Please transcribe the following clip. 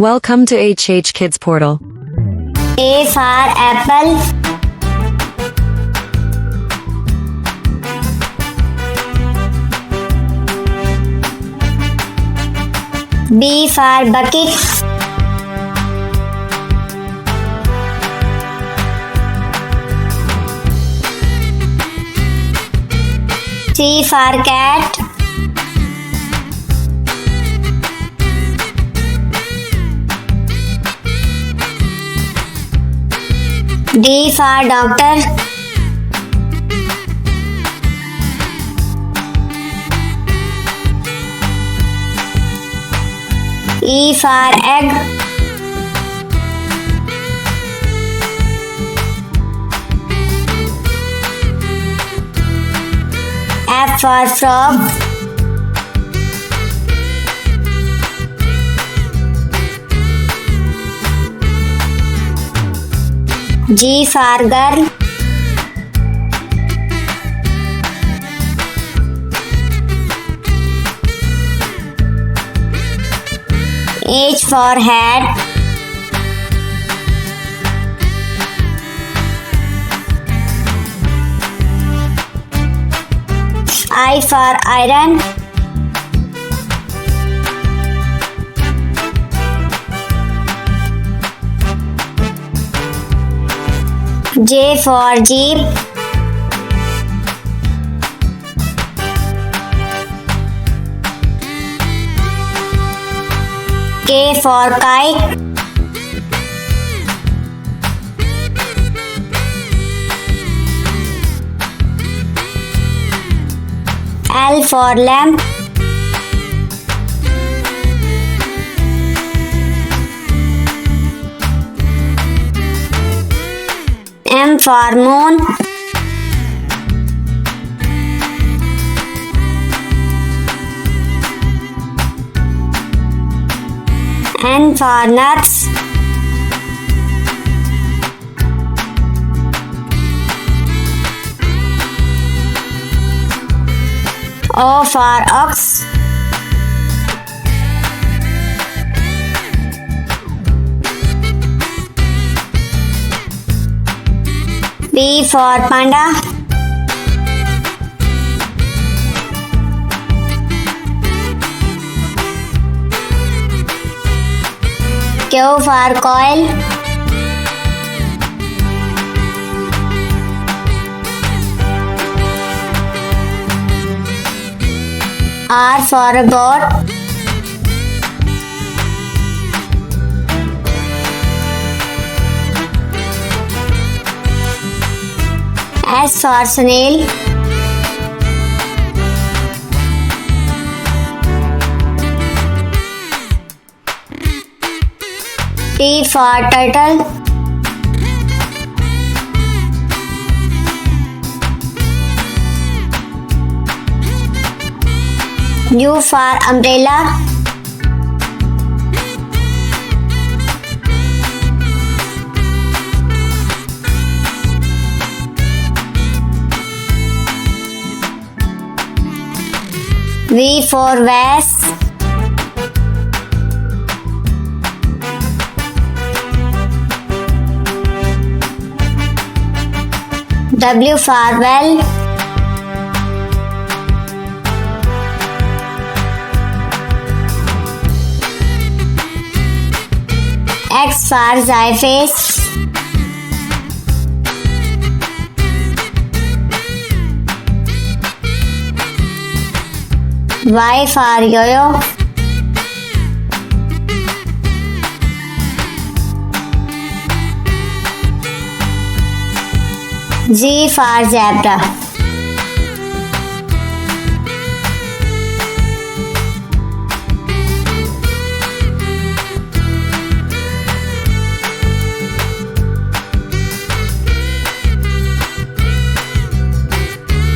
Welcome to HH Kids Portal. A for apple. B for bucket. C for cat. D for doctor. E for egg. F for frog. G for girl. H for hat. I for iron. J for jeep. K for kite. L for lamp. M for moon. N for nuts. O for ox. P for panda. Q for coil. R for a boat. S for snail. T for turtle. U for umbrella. V for vase. W for well. X for xyphase. Y for yo-yo. Z for zebra.